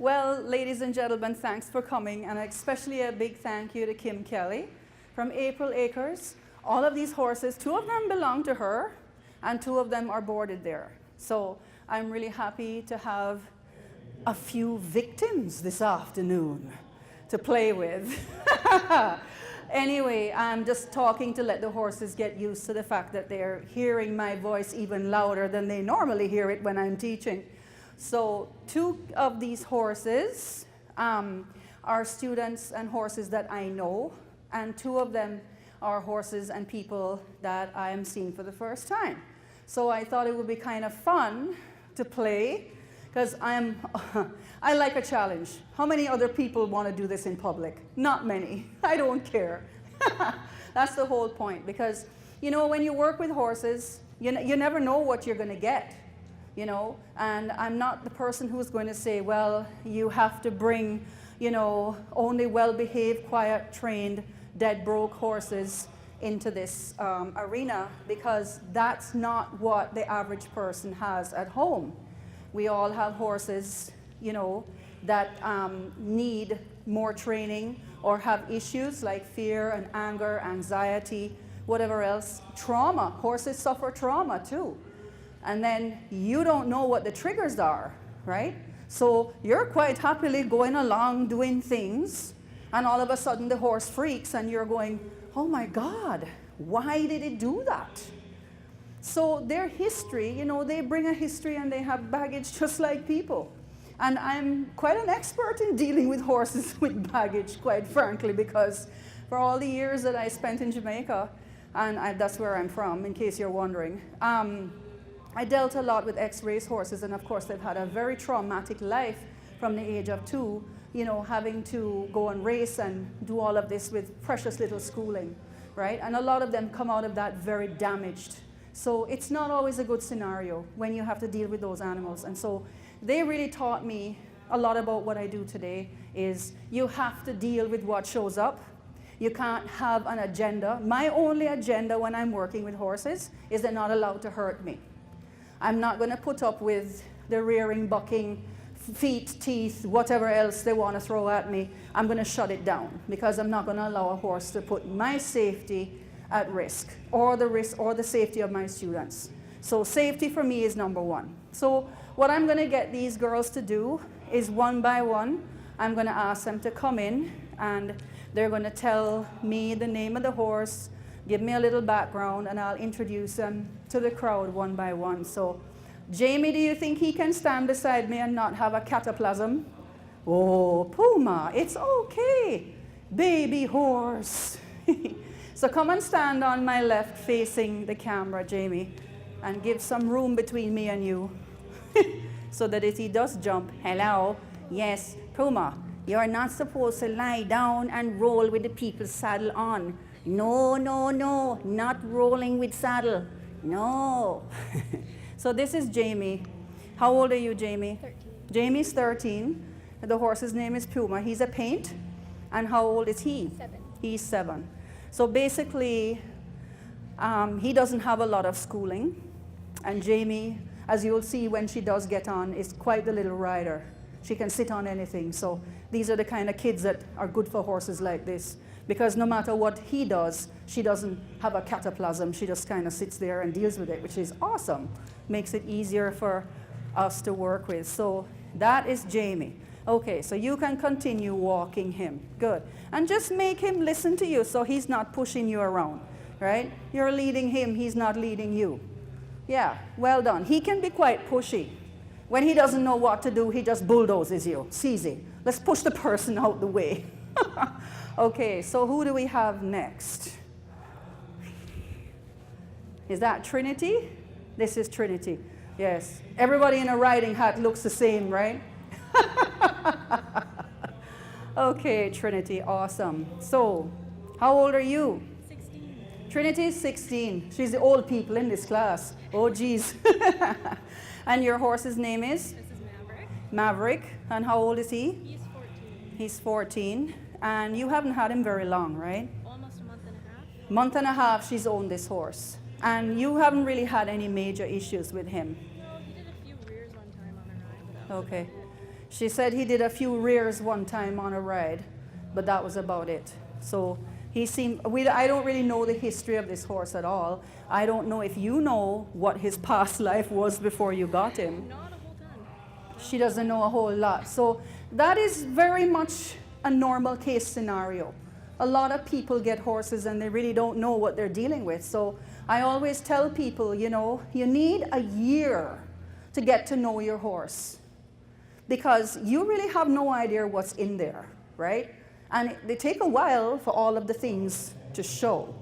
Well, ladies and gentlemen, thanks for coming, and especially a big thank you to Kim Kelly from April Acres. All of these horses, 2 of them belong to her, and 2 of them are boarded there. So I'm really happy to have a few victims this afternoon to play with. Anyway, I'm just talking to let the horses get used to the fact that they're hearing my voice even louder than they normally hear it when I'm teaching. So 2 of these horses are students and horses that I know, and 2 of them are horses and people that I am seeing for the first time. So I thought it would be kind of fun to play, because I like a challenge. How many other people want to do this in public? Not many. I don't care. That's the whole point, because you know, when you work with horses, you never know what you're going to get, you know, and I'm not the person who's going to say, well, you have to bring, you know, only well-behaved, quiet, trained, dead broke horses into this arena, because that's not what the average person has at home. We all have horses, you know, that need more training or have issues like fear and anger, anxiety, whatever else. Trauma. Horses suffer trauma too. And then you don't know what the triggers are, right? So you're quite happily going along doing things, and all of a sudden the horse freaks and you're going, oh my God, why did it do that? So their history, you know, they bring a history and they have baggage just like people. And I'm quite an expert in dealing with horses with baggage, quite frankly, because for all the years that I spent in Jamaica, and that's where I'm from, in case you're wondering, I dealt a lot with ex-race horses, and of course they've had a very traumatic life from the age of 2, you know, having to go and race and do all of this with precious little schooling, right? And a lot of them come out of that very damaged. So it's not always a good scenario when you have to deal with those animals. And so they really taught me a lot about what I do today is you have to deal with what shows up. You can't have an agenda. My only agenda when I'm working with horses is they're not allowed to hurt me. I'm not going to put up with the rearing, bucking, feet, teeth, whatever else they want to throw at me. I'm going to shut it down, because I'm not going to allow a horse to put my safety at risk, or the safety of my students. So safety for me is number 1. So what I'm going to get these girls to do is, one by one, I'm going to ask them to come in, and they're going to tell me the name of the horse, give me a little background, and I'll introduce them to the crowd one by one. So Jamie, do you think he can stand beside me and not have a cataplasm? Oh, Puma, it's okay, baby horse. So come and stand on my left facing the camera, Jamie, and give some room between me and you so that if he does jump, hello, yes, Puma, you're not supposed to lie down and roll with the people's saddle on. No, no, no, not rolling with saddle, no. So this is Jamie. How old are you, Jamie? 13. Jamie's 13. The horse's name is Puma. He's a paint. And how old is he? 7. He's 7. So basically, he doesn't have a lot of schooling. And Jamie, as you'll see when she does get on, is quite the little rider. She can sit on anything. So these are the kind of kids that are good for horses like this. Because no matter what he does, she doesn't have a cataplasm. She just kind of sits there and deals with it, which is awesome. Makes it easier for us to work with. So that is Jamie. Okay, so you can continue walking him. Good. And just make him listen to you so he's not pushing you around, right? You're leading him, he's not leading you. Yeah, well done. He can be quite pushy. When he doesn't know what to do, he just bulldozes you. It's easy. Let's push the person out the way. Okay, so who do we have next? Is that Trinity? This is Trinity. Yes. Everybody in a riding hat looks the same, right? Okay, Trinity, awesome. So, how old are you? 16. Trinity is 16. She's the old people in this class. Oh, geez. And your horse's name is? This is Maverick. Maverick. And how old is he? He's 14. He's 14. And you haven't had him very long, right? Almost a month and a half. Month and a half she's owned this horse. And you haven't really had any major issues with him. No, he did a few rears one time on a ride, but that was Okay. about it. She said he did a few rears one time on a ride, but that was about it. So he seemed, I don't really know the history of this horse at all. I don't know if you know what his past life was before you got him. Not a whole ton. She doesn't know a whole lot. So that is very much a normal case scenario. A lot of people get horses and they really don't know what they're dealing with. So I always tell people, you know, you need a year to get to know your horse, because you really have no idea what's in there, right? And they take a while for all of the things to show.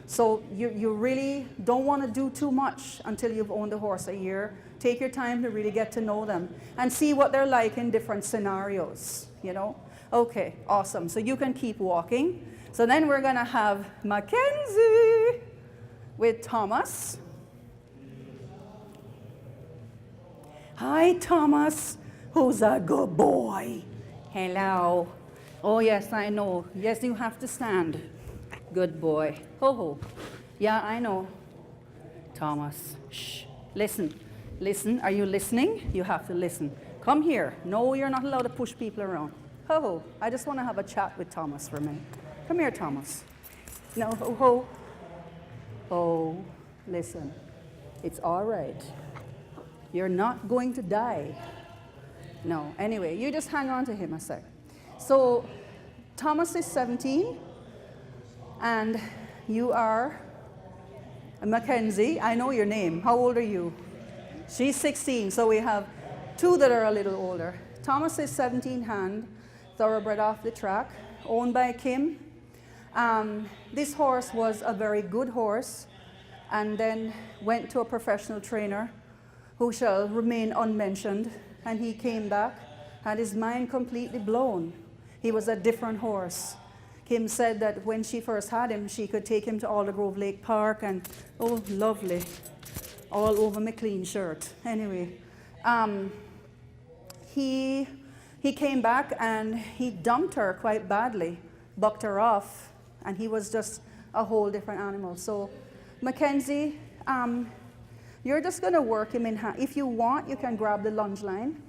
So you really don't want to do too much until you've owned the horse a year. Take your time to really get to know them and see what they're like in different scenarios, you know? Okay, awesome. So you can keep walking. So then we're going to have Mackenzie with Thomas. Hi, Thomas. Who's a good boy? Hello. Oh, yes, I know. Yes, you have to stand. Good boy. Ho, ho. Yeah, I know. Thomas, shh. Listen. Listen. Are you listening? You have to listen. Come here. No, you're not allowed to push people around. Ho, ho. I just want to have a chat with Thomas for a minute. Come here, Thomas. No, ho, ho. Oh, listen. It's all right. You're not going to die. No. Anyway, you just hang on to him a sec. So, Thomas is 17, and you are Mackenzie. I know your name. How old are you? She's 16, so we have two that are a little older. Thomas is 17 hand, thoroughbred off the track, owned by Kim. This horse was a very good horse, and then went to a professional trainer who shall remain unmentioned, and he came back, had his mind completely blown. He was a different horse. Kim said that when she first had him, she could take him to Aldergrove Lake Park, and oh, lovely, all over McLean shirt. Anyway, he came back and he dumped her quite badly, bucked her off, and he was just a whole different animal. So, Mackenzie, you're just going to work him in hand. If you want, you can grab the lunge line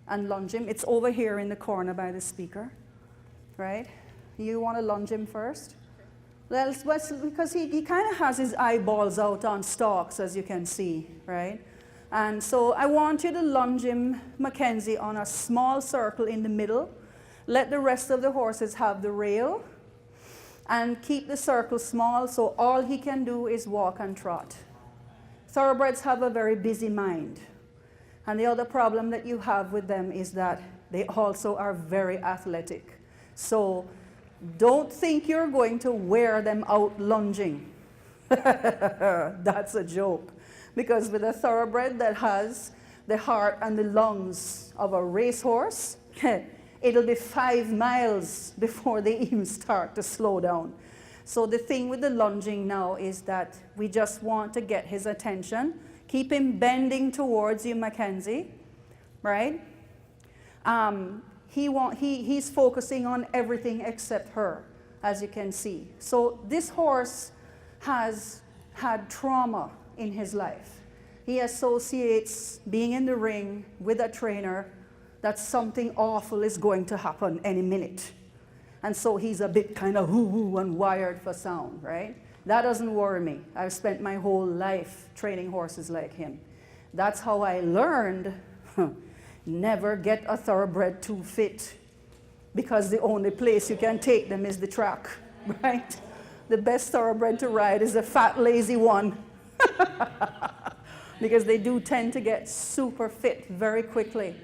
and lunge him. It's over here in the corner by the speaker, right? You want to lunge him first? Well, because he kind of has his eyeballs out on stalks, as you can see, right? And so I want you to lunge him, Mackenzie, on a small circle in the middle. Let the rest of the horses have the rail, and keep the circle small so all he can do is walk and trot. Thoroughbreds have a very busy mind. And the other problem that you have with them is that they also are very athletic. So don't think you're going to wear them out lunging. That's a joke. Because with a thoroughbred that has the heart and the lungs of a racehorse, it'll be 5 miles before they even start to slow down. So the thing with the lunging now is that we just want to get his attention. Keep him bending towards you, Mackenzie, right? He's focusing on everything except her, as you can see. So this horse has had trauma in his life. He associates being in the ring with a trainer that something awful is going to happen any minute. And so he's a bit kind of hoo-hoo and wired for sound, right? That doesn't worry me. I've spent my whole life training horses like him. That's how I learned never get a thoroughbred too fit, because the only place you can take them is the track, right? The best thoroughbred to ride is a fat, lazy one. Because they do tend to get super fit very quickly.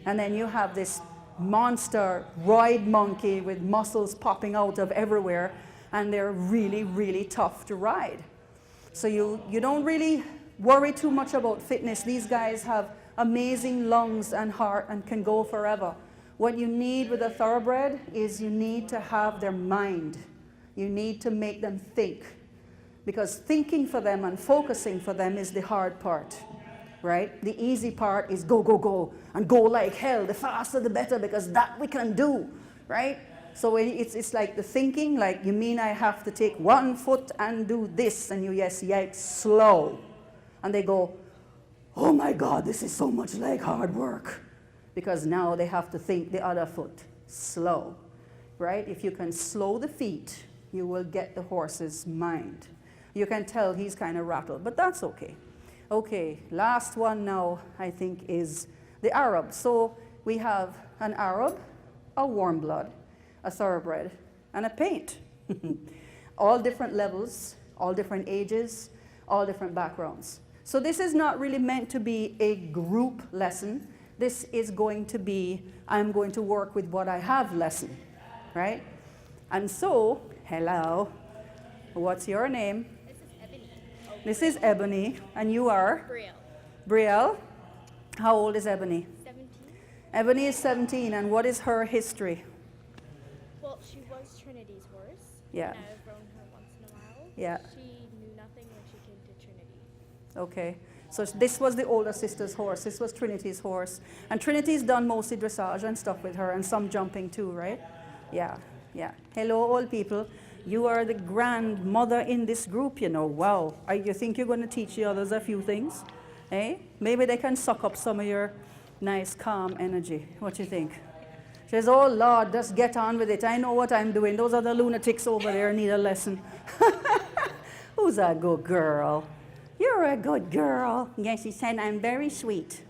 And then you have this monster roid monkey with muscles popping out of everywhere, and they're really, really tough to ride. So you don't really worry too much about fitness. These guys have amazing lungs and heart and can go forever. What you need with a thoroughbred is you need to have their mind. You need to make them think. Because thinking for them and focusing for them is the hard part, right? The easy part is go, go, go, and go like hell. The faster the better, because that we can do, right? So it's like the thinking, like, you mean I have to take 1 foot and do this? And you, yes, yikes, slow. And they go, oh my God, this is so much like hard work. because now they have to think the other foot slow, right? If you can slow the feet, you will get the horse's mind. You can tell he's kind of rattled, but that's okay. Okay, last one now, I think, is the Arab. So we have an Arab, a warm blood, a thoroughbred, and a paint. All different levels, all different ages, all different backgrounds. So this is not really meant to be a group lesson. This is going to be, I'm going to work with what I have lesson, right? And so, hello, what's your name? This is Ebony. This is Ebony, and you are? Brielle. Brielle. How old is Ebony? 17. Ebony is 17, and what is her history? Well, she was Trinity's horse. Yeah. And I've grown her once in a while. Yeah. She knew nothing when she came to Trinity. Okay, so this was the older sister's horse. This was Trinity's horse. And Trinity's done mostly dressage and stuff with her, and some jumping too, right? Yeah, yeah. Hello, old people. You are the grandmother in this group, you know. Wow. You think you're going to teach the others a few things? Eh? Maybe they can suck up some of your nice, calm energy. What do you think? She says, oh, Lord, just get on with it. I know what I'm doing. Those other lunatics over there need a lesson. Who's a good girl? You're a good girl. Yes, she said, I'm very sweet.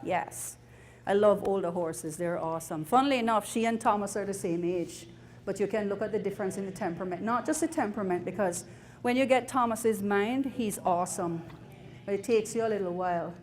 Yes. I love older horses. They're awesome. Funnily enough, she and Thomas are the same age. But you can look at the difference in the temperament. Not just the temperament, because when you get Thomas's mind, he's awesome. But it takes you a little while.